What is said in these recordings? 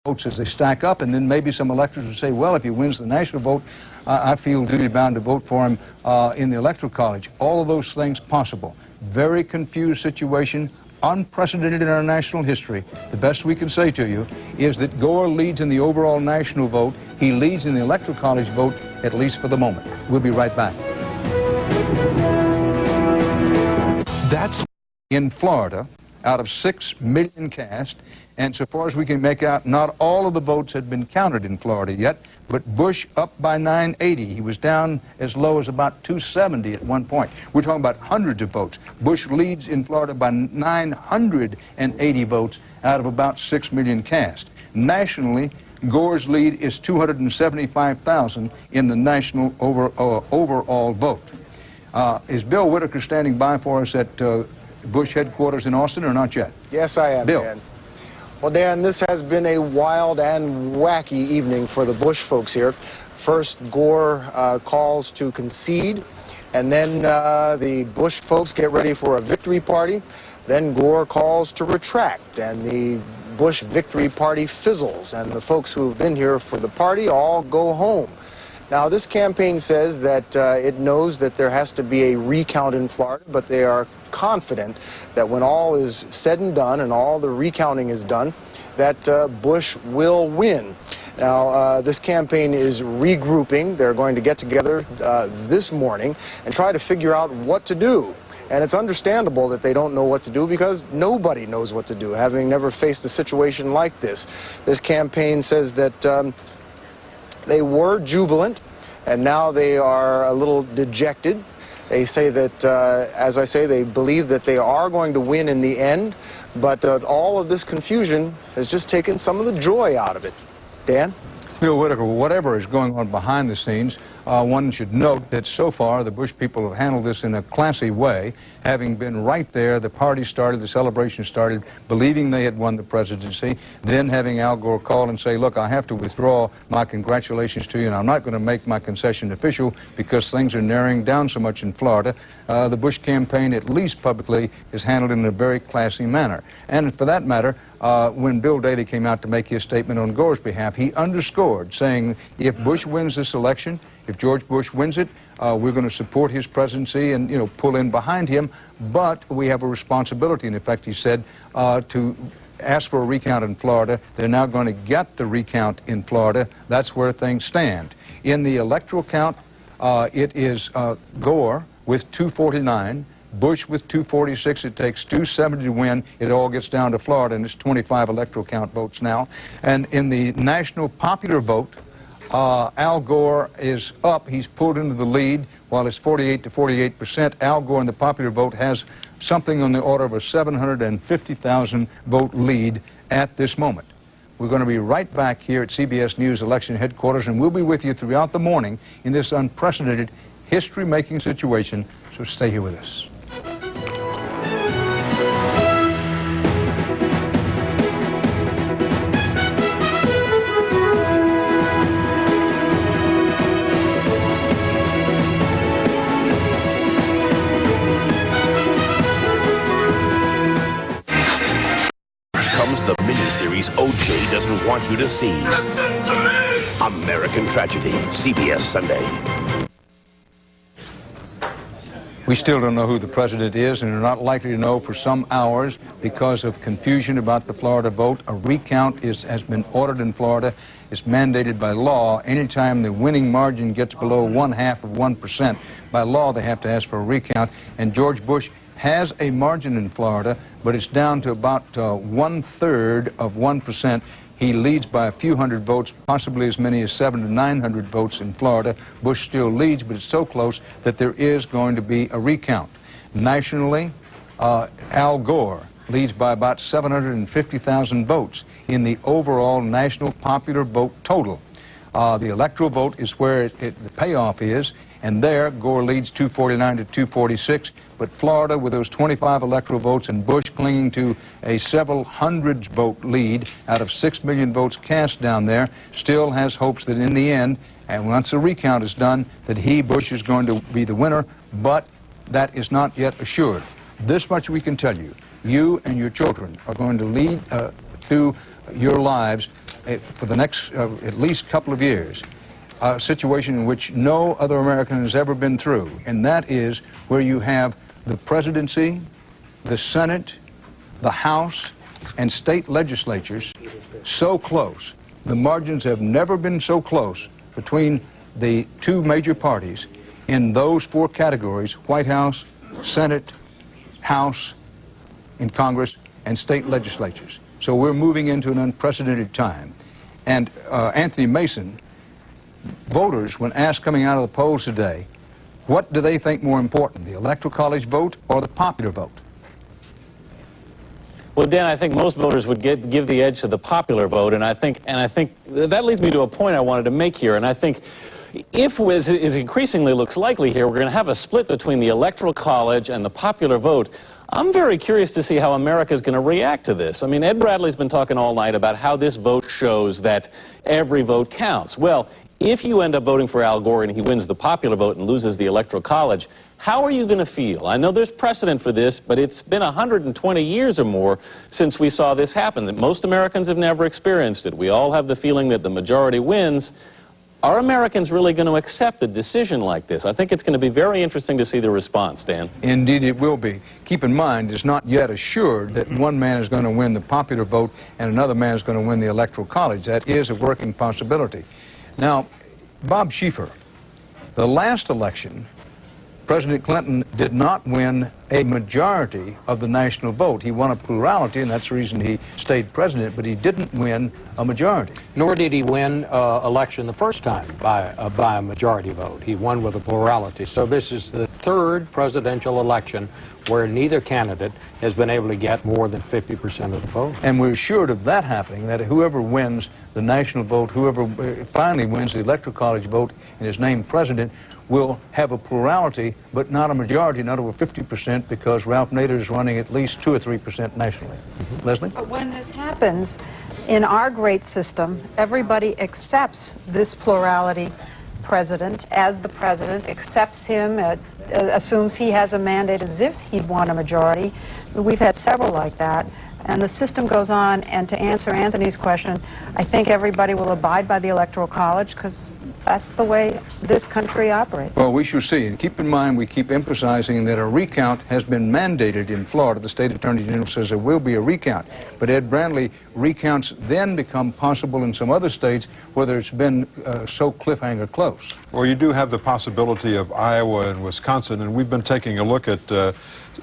votes as they stack up, and then maybe some electors would say, well, if he wins the national vote, I feel duty-bound to vote for him in the Electoral College. All of those things possible. Very confused situation, unprecedented in our national history. The best we can say to you is that Gore leads in the overall national vote. He leads in the Electoral College vote, at least for the moment. We'll be right back. That's in Florida, out of 6 million cast, and so far as we can make out, not all of the votes had been counted in Florida yet, but Bush up by 980. He was down as low as about 270 at one point. We're talking about hundreds of votes. Bush leads in Florida by 980 votes out of about 6 million cast. Nationally, Gore's lead is 275,000 in the national overall vote. Is Bill Whitaker standing by for us at Bush headquarters in Austin, or not yet? Yes, I am, Bill. Dan. Well, Dan, this has been a wild and wacky evening for the Bush folks here. First, Gore calls to concede, and then the Bush folks get ready for a victory party. Then Gore calls to retract, and the Bush victory party fizzles, and the folks who have been here for the party all go home. Now, this campaign says that it knows that there has to be a recount in Florida, but they are confident that when all is said and done and all the recounting is done, that Bush will win. Now, this campaign is regrouping. They're going to get together this morning and try to figure out what to do. And it's understandable that they don't know what to do, because nobody knows what to do, having never faced a situation like this. This campaign says that they were jubilant, and now they are a little dejected. They say that, as I say, they believe that they are going to win in the end, but all of this confusion has just taken some of the joy out of it. Dan? Bill Whitaker, whatever is going on behind the scenes, one should note that so far the Bush people have handled this in a classy way. Having been right there, the party started, the celebration started, believing they had won the presidency, then having Al Gore call and say, look, I have to withdraw my congratulations to you, and I'm not going to make my concession official because things are narrowing down so much in Florida. The Bush campaign, at least publicly, is handled in a very classy manner. And for that matter, when Bill Daley came out to make his statement on Gore's behalf, he underscored, saying, if Bush wins this election, if George Bush wins it, we're going to support his presidency and, you know, pull in behind him, but we have a responsibility, in effect, he said, to ask for a recount in Florida. They're now going to get the recount in Florida. That's where things stand. In the electoral count, it is Gore with 249, Bush with 246. It takes 270 to win. It all gets down to Florida, and it's 25 electoral count votes now. And in the national popular vote, Al Gore is up. He's pulled into the lead. While it's 48 to 48%, Al Gore in the popular vote has something on the order of a 750,000 vote lead at this moment. We're going to be right back here at CBS News election headquarters, and we'll be with you throughout the morning in this unprecedented history-making situation, so stay here with us. The miniseries O.J. doesn't want you to see. American Tragedy, CBS Sunday. We still don't know who the president is, and are not likely to know for some hours because of confusion about the Florida vote. A recount has been ordered in Florida. It's mandated by law. Anytime the winning margin gets below 0.5%, by law they have to ask for a recount. And George Bush has a margin in Florida, but it's down to about 1/3 of 1%. He leads by a few hundred votes, possibly as many as 700 to 900 votes in Florida. Bush still leads, but it's so close that there is going to be a recount. Nationally, Al Gore leads by about 750,000 votes in the overall national popular vote total. The electoral vote is where the payoff is, and there Gore leads 249 to 246. But Florida, with those 25 electoral votes and Bush clinging to a several hundred vote lead out of 6 million votes cast down there, still has hopes that in the end, and once the recount is done, that Bush is going to be the winner, but that is not yet assured. This much we can tell you. You and your children are going to lead through your lives for the next at least couple of years, a situation in which no other American has ever been through, and that is where you have the presidency, the Senate, the House, and state legislatures so close. The margins have never been so close between the two major parties in those four categories: White House, Senate, House, in Congress, and state legislatures. So we're moving into an unprecedented time. And Anthony Mason, voters, when asked coming out of the polls today, what do they think more important, the Electoral College vote or the popular vote? Well, Dan, I think most voters would give the edge to the popular vote, and I think that leads me to a point I wanted to make here. And I think if, as increasingly looks likely here, we're going to have a split between the Electoral College and the popular vote, I'm very curious to see how America is going to react to this. I mean, Ed Bradley's been talking all night about how this vote shows that every vote counts. Well, if you end up voting for Al Gore and he wins the popular vote and loses the Electoral College, how are you going to feel? I know there's precedent for this, but it's been 120 years or more since we saw this happen. That most Americans have never experienced it. We all have the feeling that the majority wins. Are Americans really going to accept a decision like this? I think it's going to be very interesting to see the response, Dan. Indeed it will be. Keep in mind, it's not yet assured that one man is going to win the popular vote and another man is going to win the Electoral College. That is a working possibility. Now, Bob Schieffer, the last election, President Clinton did not win a majority of the national vote. He won a plurality, and that's the reason he stayed president, but he didn't win a majority. Nor did he win election the first time by a majority vote. He won with a plurality. So this is the third presidential election where neither candidate has been able to get more than 50% of the vote. And we're assured of that happening, that whoever wins the national vote, whoever finally wins the Electoral College vote and is named president, will have a plurality, but not a majority, not over 50%, because Ralph Nader is running at least 2 or 3% nationally. Leslie? But when this happens, in our great system, everybody accepts this plurality president as the president, accepts him, assumes he has a mandate as if he'd won a majority. We've had several like that. And the system goes on, and to answer Anthony's question, I think everybody will abide by the Electoral College because that's the way this country operates. Well, we shall see. And keep in mind, we keep emphasizing that a recount has been mandated in Florida. The state attorney general says there will be a recount. But Ed Bradley, recounts then become possible in some other states where there's been so cliffhanger close. Well, you do have the possibility of Iowa and Wisconsin, and we've been taking a look at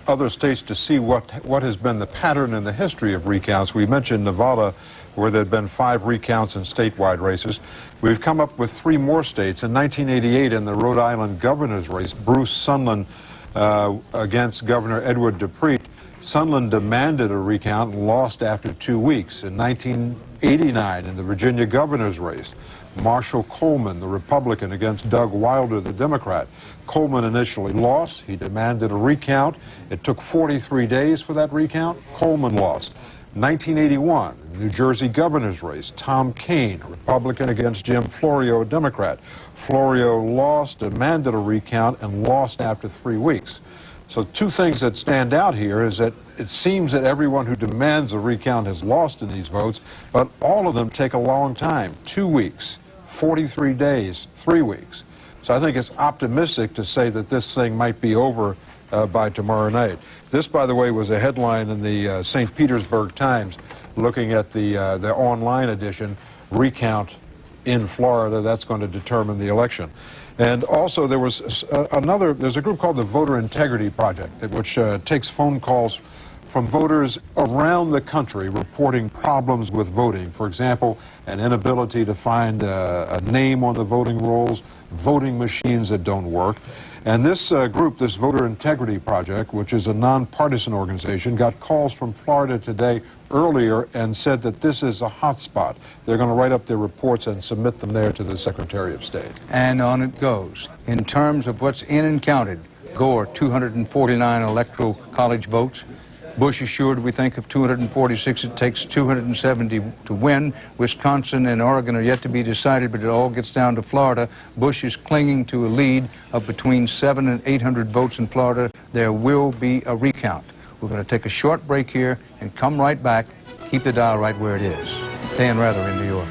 other states to see what has been the pattern in the history of recounts. We mentioned Nevada, where there had been 5 recounts in statewide races. We've come up with 3 more states. In 1988, in the Rhode Island governor's race, Bruce Sunland against Governor Edward DePrete, Sunland demanded a recount and lost after 2 weeks. In 1989, in the Virginia governor's race, Marshall Coleman, the Republican, against Doug Wilder, the Democrat. Coleman initially lost. He demanded a recount. It took 43 days for that recount. Coleman lost. 1981, New Jersey governor's race, Tom Kean, a Republican, against Jim Florio, a Democrat. Florio lost, demanded a recount, and lost after 3 weeks. So 2 things that stand out here is that it seems that everyone who demands a recount has lost in these votes, but all of them take a long time, 2 weeks, 43 days, 3 weeks. So I think it's optimistic to say that this thing might be over by tomorrow night. This, by the way, was a headline in the St. Petersburg Times, looking at the online edition, recount in Florida. That's going to determine the election. And also there was there's a group called the Voter Integrity Project, which takes phone calls from voters around the country reporting problems with voting. For example, an inability to find a name on the voting rolls, voting machines that don't work. And this group, this Voter Integrity Project, which is a nonpartisan organization, got calls from Florida today earlier and said that this is a hot spot. They're going to write up their reports and submit them there to the Secretary of State. And on it goes. In terms of what's in and counted, Gore, 249 Electoral College votes. Bush assured, we think, of 246. It takes 270 to win. Wisconsin and Oregon are yet to be decided, but it all gets down to Florida. Bush is clinging to a lead of between 700 and 800 votes in Florida. There will be a recount. We're going to take a short break here and come right back. Keep the dial right where it is. Dan Rather in New York.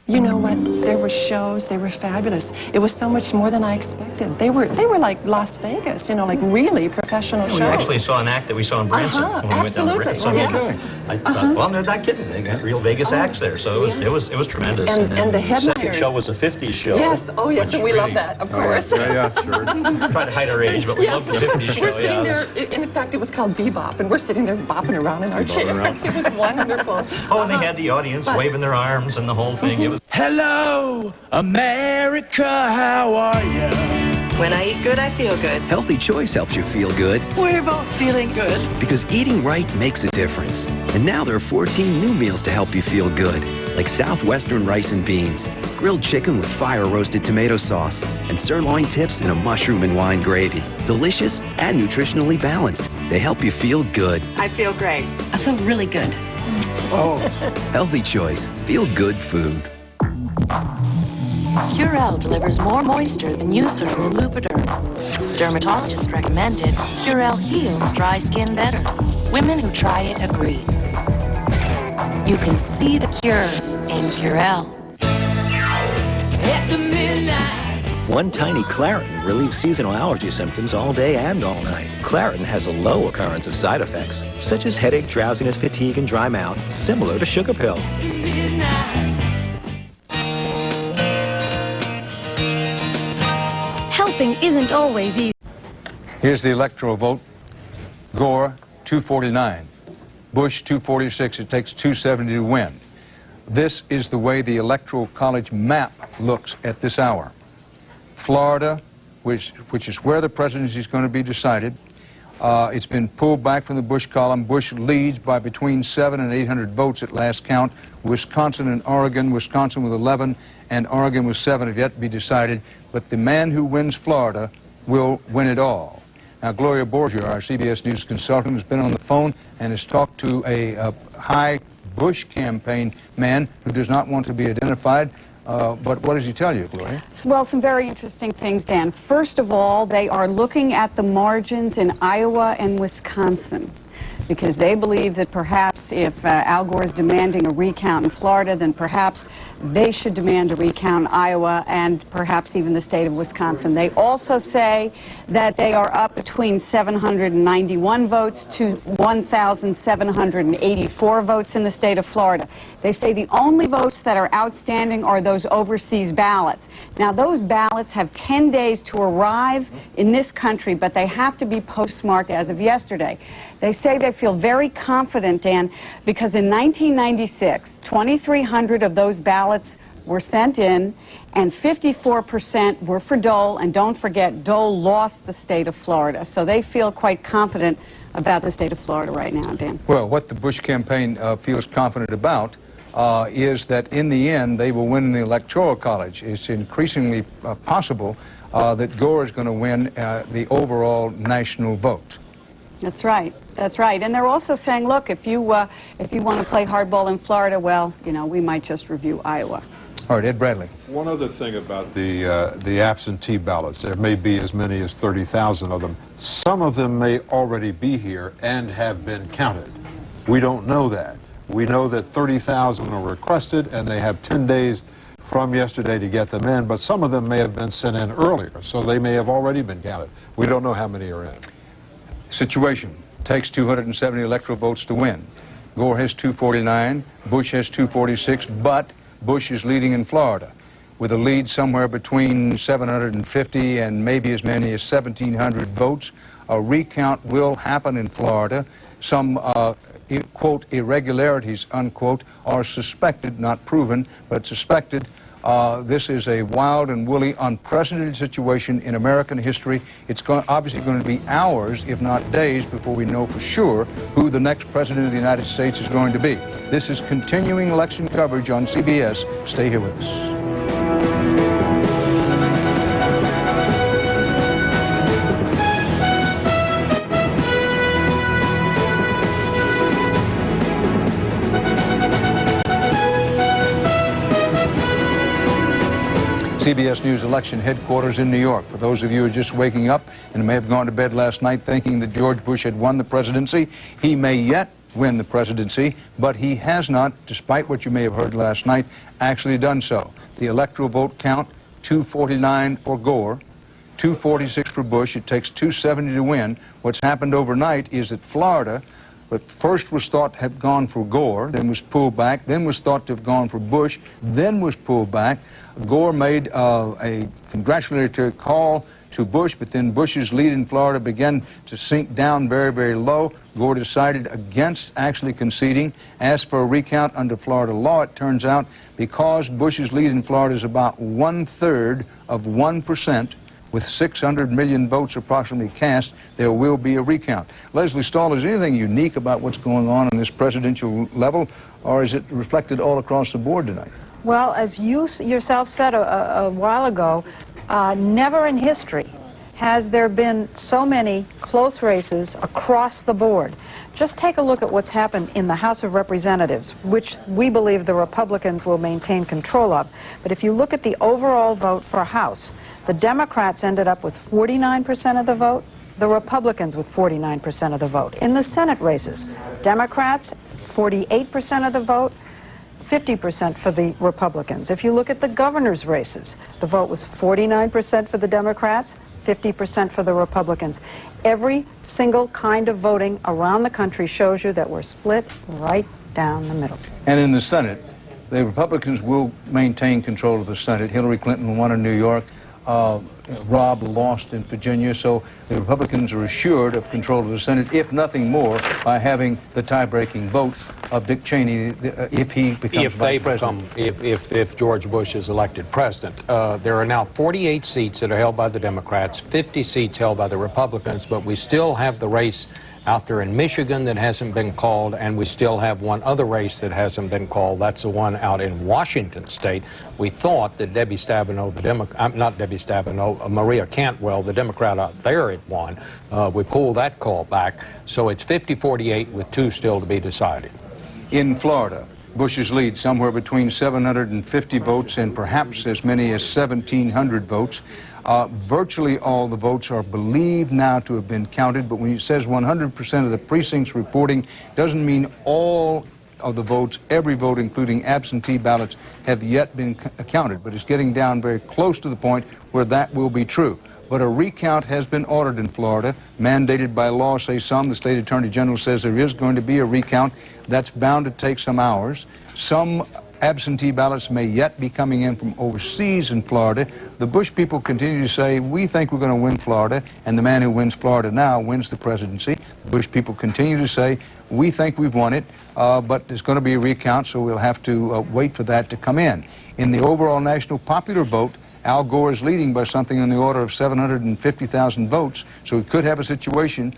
You know what? There were shows. They were fabulous. It was so much more than I expected. They were like Las Vegas. You know, like really professional shows. We actually saw an act that we saw in Branson when we went down the absolutely. So Yes. I thought, well, they're not kidding. They got real Vegas acts there, so it was tremendous. And the second headliner show was a 50s show. Yes. Oh, yes. which And we really- love that, of course. Yeah, sure. Try to hide our age, but we love the 50s show. We're sitting yeah. there. In fact, it was called Bebop, and we're sitting there bopping around in our chairs. It was wonderful. Oh, and they had the audience waving their arms and the whole thing. It was. Hello, America, how are you? When I eat good, I feel good. Healthy Choice helps you feel good We're both feeling good. because eating right makes a difference. And now there are 14 new meals to help you feel good, like Southwestern rice and beans, grilled chicken with fire-roasted tomato sauce, and sirloin tips in a mushroom and wine gravy. Delicious and nutritionally balanced. They help you feel good. I feel great. I feel really good. Healthy Choice. Feel good food. Purell delivers more moisture than Eucerin and Lubriderm. Dermatologists recommend it. Purell heals dry skin better. Women who try it agree. You can see the cure in Purell. After midnight. One tiny Claritin relieves seasonal allergy symptoms all day and all night. Claritin has a low occurrence of side effects, such as headache, drowsiness, fatigue, and dry mouth, similar to sugar pill. Helping isn't always easy. Here's the electoral vote. Gore, 249. Bush, 246. It takes 270 to win. This is the way the Electoral College map looks at this hour. Florida, which is where the presidency is going to be decided, it's been pulled back from the Bush column. Bush leads by between 700 and 800 votes at last count. Wisconsin and Oregon, Wisconsin with 11 and Oregon with 7 have yet to be decided. But the man who wins Florida will win it all. Now, Gloria Borgia, our CBS News consultant, has been on the phone and has talked to a high Bush campaign man who does not want to be identified. But what does he tell you, Gloria? Well, some very interesting things, Dan. First of all, they are looking at the margins in Iowa and Wisconsin because they believe that perhaps if Al Gore is demanding a recount in Florida, then perhaps they should demand a recount in Iowa and perhaps even the state of Wisconsin. They also say that they are up between 791 votes to 1,784 votes in the state of Florida. They say the only votes that are outstanding are those overseas ballots. Now, those ballots have 10 days to arrive in this country, but they have to be postmarked as of yesterday. They say they feel very confident, Dan, because in 1996, 2,300 of those ballots were sent in, and 54% were for Dole, and don't forget, Dole lost the state of Florida. So they feel quite confident about the state of Florida right now, Dan. Well, what the Bush campaign feels confident about is that in the end they will win in the Electoral College. It's increasingly possible that Gore is going to win the overall national vote. That's right. That's right. And they're also saying, look, if you want to play hardball in Florida, well, you know, we might just review Iowa. All right, Ed Bradley. One other thing about the absentee ballots, there may be as many as 30,000 of them. Some of them may already be here and have been counted. We don't know that. We know that 30,000 were requested and they have 10 days from yesterday to get them in, but some of them may have been sent in earlier, so they may have already been counted. We don't know how many are in. Situation. Takes 270 electoral votes to win. Gore has 249, Bush has 246, but Bush is leading in Florida with a lead somewhere between 750 and maybe as many as 1,700 votes. A recount will happen in Florida. Some, quote, irregularities, unquote, are suspected, not proven, but suspected. This is a wild and woolly, unprecedented situation in American history. It's obviously going to be hours, if not days, before we know for sure who the next president of the United States is going to be. This is continuing election coverage on CBS. Stay here with us. CBS News election headquarters in New York. For those of you who are just waking up and may have gone to bed last night thinking that George Bush had won the presidency, he may yet win the presidency, but he has not, despite what you may have heard last night, actually done so. The electoral vote count, 249 for Gore, 246 for Bush. It takes 270 to win. What's happened overnight is that Florida, what first was thought had gone for Gore, then was pulled back, then was thought to have gone for Bush, then was pulled back. Gore made a congratulatory call to Bush, but then Bush's lead in Florida began to sink down very, very low. Gore decided against actually conceding, asked for a recount under Florida law. It turns out because Bush's lead in Florida is about 1/3 of 1%, with 600 million votes approximately cast, there will be a recount. Lesley Stahl, is anything unique about what's going on this presidential level, or is it reflected all across the board tonight? Well, as you yourself said a while ago, never in history has there been so many close races across the board. Just take a look at what's happened in the House of Representatives, which we believe the Republicans will maintain control of. But if you look at the overall vote for House, the Democrats ended up with 49% of the vote, the Republicans with 49% of the vote. In the Senate races, Democrats, 48% of the vote, 50% for the Republicans. If you look at the governor's races, the vote was 49% for the Democrats, 50% for the Republicans. Every single kind of voting around the country shows you that we're split right down the middle. And in the Senate, the Republicans will maintain control of the Senate. Hillary Clinton won in New York. Rob lost in Virginia, so the Republicans are assured of control of the Senate, if nothing more, by having the tie-breaking vote of Dick Cheney if he becomes vice president. If George Bush is elected president. There are now 48 seats that are held by the Democrats, 50 seats held by the Republicans, but we still have the race out there in Michigan that hasn't been called, and we still have one other race that hasn't been called. That's the one out in Washington State. We thought that Debbie Stabenow, not Debbie Stabenow, Maria Cantwell, the Democrat out there, had won. We pulled that call back, so it's 50-48 with 2 still to be decided. In Florida, Bush's lead somewhere between 750 votes and perhaps as many as 1,700 votes. Virtually all the votes are believed now to have been counted, but when it says 100% of the precincts reporting, doesn't mean all of the votes, every vote, including absentee ballots, have yet been counted, but it's getting down very close to the point where that will be true. But a recount has been ordered in Florida, mandated by law, say some. The state attorney general says there is going to be a recount. That's bound to take some hours. Some absentee ballots may yet be coming in from overseas in Florida. The Bush people continue to say, we think we're going to win Florida, and the man who wins Florida now wins the presidency. The Bush people continue to say, we think we've won it, but there's going to be a recount, so we'll have to wait for that to come in. In the overall national popular vote, Al Gore is leading by something in the order of 750,000 votes, so we could have a situation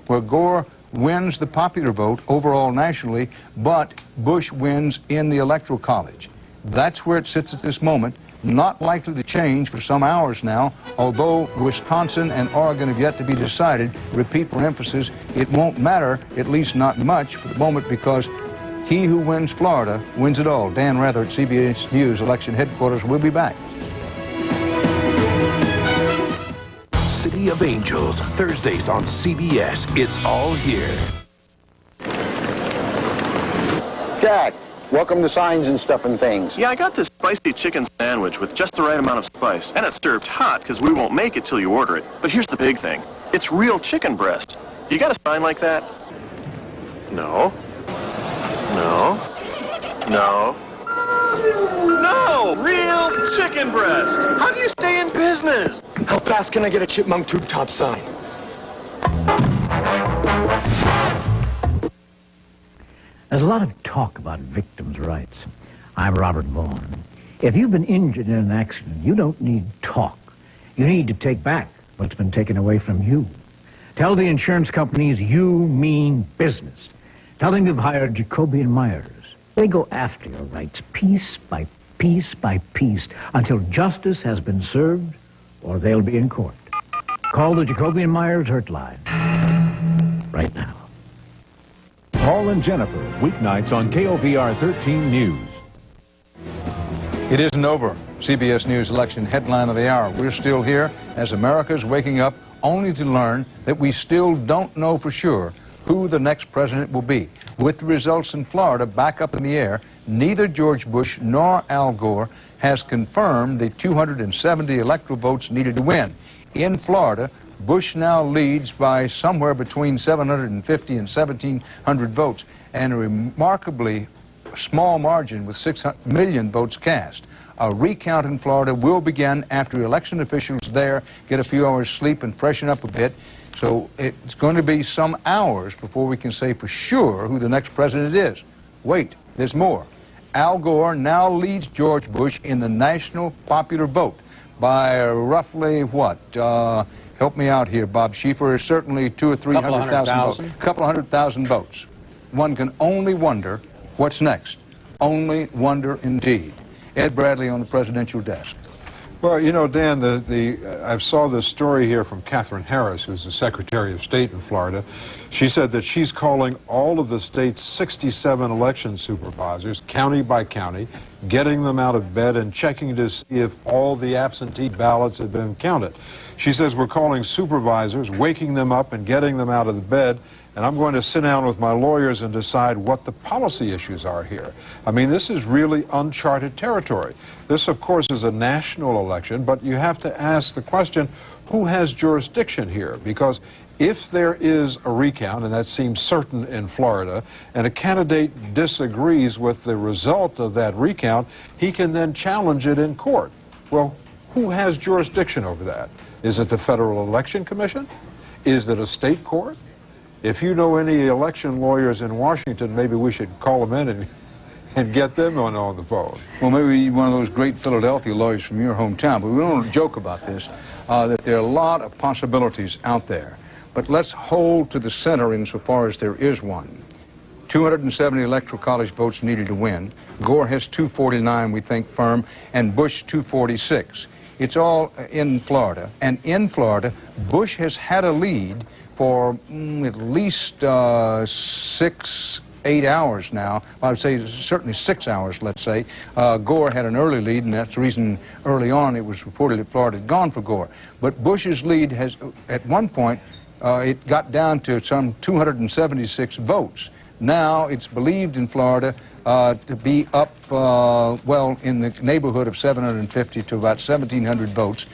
where Gore wins the popular vote overall nationally, but Bush wins in the Electoral College. That's where it sits at this moment. Not likely to change for some hours now, although Wisconsin and Oregon have yet to be decided. Repeat for emphasis, it won't matter, at least not much for the moment, because he who wins Florida wins it all. Dan Rather at CBS News Election Headquarters. We'll be back. City of Angels, Thursdays on CBS. It's all here. Jack, welcome to Signs and Stuff and Things. Yeah, I got this spicy chicken sandwich with just the right amount of spice. And it's served hot, because we won't make it till you order it. But here's the big thing. It's real chicken breast. You got a sign like that? No. No. No. No! Real chicken breast! How do you stay in business? How fast can I get a chipmunk tube top sign? There's a lot of talk about victims' rights. I'm Robert Vaughn. If you've been injured in an accident, you don't need talk. You need to take back what's been taken away from you. Tell the insurance companies you mean business. Tell them you've hired Jacoby and Myers. They go after your rights piece by piece by piece until justice has been served or they'll be in court. Call the Jacoby and Myers Hurtline right now. Paul and Jennifer, weeknights on KOVR 13 News. It isn't over. CBS News election headline of the hour. We're still here as America's waking up only to learn that we still don't know for sure who the next president will be. With the results in Florida back up in the air, neither George Bush nor Al Gore has confirmed the 270 electoral votes needed to win. In Florida, Bush now leads by somewhere between 750 and 1,700 votes, and a remarkably small margin with 6 million votes cast. A recount in Florida will begin after election officials there get a few hours sleep and freshen up a bit. So it's going to be some hours before we can say for sure who the next president is. Wait, there's more. Al Gore now leads George Bush in the national popular vote by roughly what? Help me out here, Bob Schieffer. Certainly 200,000 or 300,000 votes. A couple 100,000 votes. One can only wonder what's next. Only wonder indeed. Ed Bradley on the presidential desk. Well, you know, Dan, I saw this story here from Katherine Harris, who's the Secretary of State in Florida. She said that she's calling all of the state's 67 election supervisors, county by county, getting them out of bed and checking to see if all the absentee ballots have been counted. She says we're calling supervisors, waking them up and getting them out of the bed, and I'm going to sit down with my lawyers and decide what the policy issues are here. I mean, this is really uncharted territory. This, of course, is a national election, but you have to ask the question, who has jurisdiction here? Because if there is a recount, and that seems certain in Florida, and a candidate disagrees with the result of that recount, he can then challenge it in court. Well, who has jurisdiction over that? Is it the Federal Election Commission? Is it a state court? If you know any election lawyers in Washington, maybe we should call them in and get them on the phone. Well, maybe one of those great Philadelphia lawyers from your hometown, but we don't joke about this, that there are a lot of possibilities out there. But let's hold to the center insofar as there is one. 270 electoral college votes needed to win. Gore has 249, we think, firm, and Bush 246. It's all in Florida. And in Florida, Bush has had a lead for at least 6, 8 hours now. I would say certainly 6 hours, let's say. Gore had an early lead, and that's the reason early on it was reported that Florida had gone for Gore. But Bush's lead has, at one point, it got down to some 276 votes. Now it's believed in Florida to be up, well, in the neighborhood of 750 to about 1,700 votes.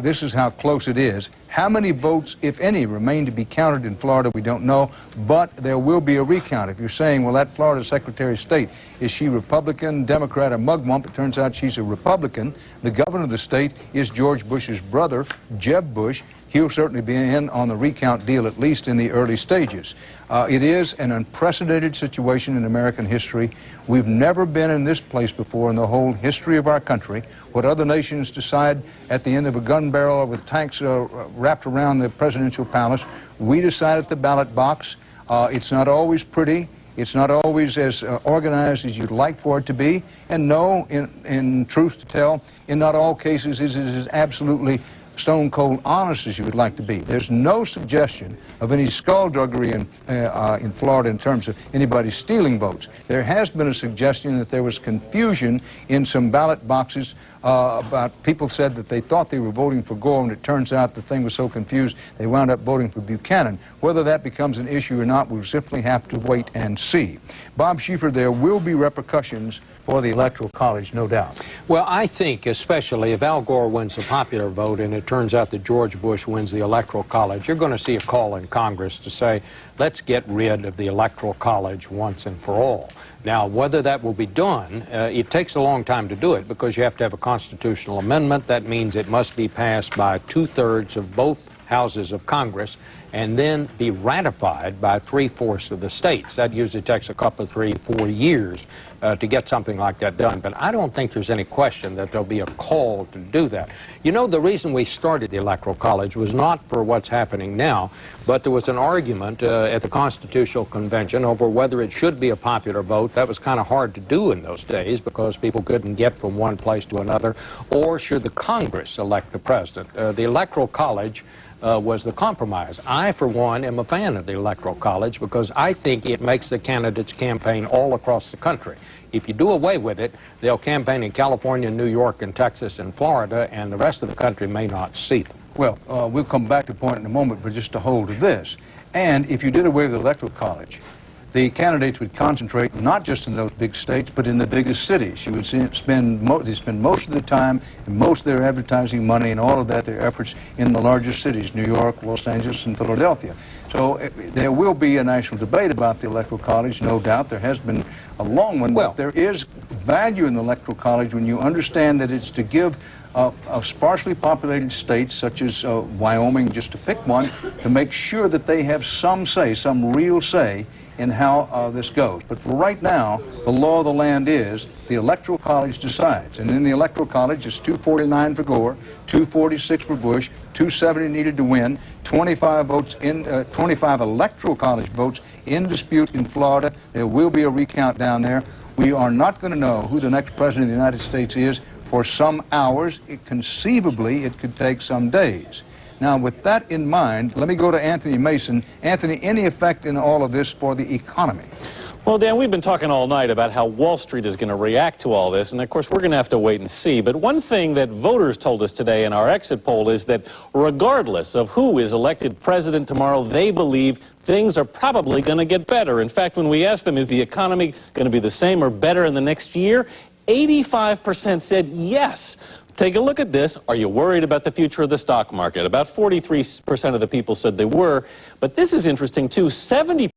This is how close it is. How many votes, if any, remain to be counted in Florida, we don't know, but there will be a recount. If you're saying, well, that Florida Secretary of State, is she Republican, Democrat, or mugwump? It turns out she's a Republican. The governor of the state is George Bush's brother, Jeb Bush. He'll certainly be in on the recount deal, at least in the early stages. It is an unprecedented situation in American history. We've never been in this place before in the whole history of our country. What other nations decide at the end of a gun barrel or with tanks wrapped around the presidential palace, we decide at the ballot box. It's not always pretty. It's not always as organized as you'd like for it to be. And no, in truth to tell, in not all cases is it as absolutely stone cold honest as you would like to be. There's no suggestion of any skullduggery in Florida in terms of anybody stealing votes. There has been a suggestion that there was confusion in some ballot boxes about people said that they thought they were voting for Gore, and it turns out the thing was so confused they wound up voting for Buchanan. Whether that becomes an issue or not, we'll simply have to wait and see. Bob Schieffer, there will be repercussions for the Electoral College, no doubt. Well, I think especially if Al Gore wins the popular vote and it turns out that George Bush wins the Electoral College, you're going to see a call in Congress to say, let's get rid of the Electoral College once and for all. Now, whether that will be done, it takes a long time to do it because you have to have a constitutional amendment. That means it must be passed by 2/3 of both houses of Congress and then be ratified by 3/4 of the states. That usually takes a couple, 3, 4 years to get something like that done. But I don't think there's any question that there'll be a call to do that. You know, the reason we started the Electoral College was not for what's happening now, but there was an argument at the Constitutional Convention over whether it should be a popular vote. That was kind of hard to do in those days because people couldn't get from one place to another. Or should the Congress elect the president? The Electoral College was the compromise. I I, for one, am a fan of the Electoral College because I think it makes the candidates campaign all across the country. If you do away with it, they'll campaign in California, New York, and Texas, and Florida, and the rest of the country may not see them. Well, we'll come back to the point in a moment, but just to hold to this. And if you did away with the Electoral College, the candidates would concentrate not just in those big states, but in the biggest cities. You would spend most of the time and most of their advertising money and all of that, their efforts in the largest cities, New York, Los Angeles, and Philadelphia. So there will be a national debate about the Electoral College, no doubt. There has been a long one, but there is value in the Electoral College when you understand that it's to give sparsely populated states such as Wyoming, just to pick one, to make sure that they have some say, some real say in how this goes. But for right now, the law of the land is the Electoral College decides. And in the Electoral College, it's 249 for Gore, 246 for Bush, 270 needed to win, 25 votes in 25 Electoral College votes in dispute in Florida. There will be a recount down there. We are not going to know who the next president of the United States is for some hours. Conceivably, it could take some days. Now, with that in mind, let me go to Anthony Mason. Anthony, any effect in all of this for the economy? Well, Dan, we've been talking all night about how Wall Street is going to react to all this, and of course we're going to have to wait and see. But one thing that voters told us today in our exit poll is that regardless of who is elected president tomorrow, they believe things are probably going to get better. In fact, when we asked them, is the economy going to be the same or better in the next year, 85% said yes. Take a look at this. Are you worried about the future of the stock market? About 43% of the people said they were. But this is interesting, too. 70%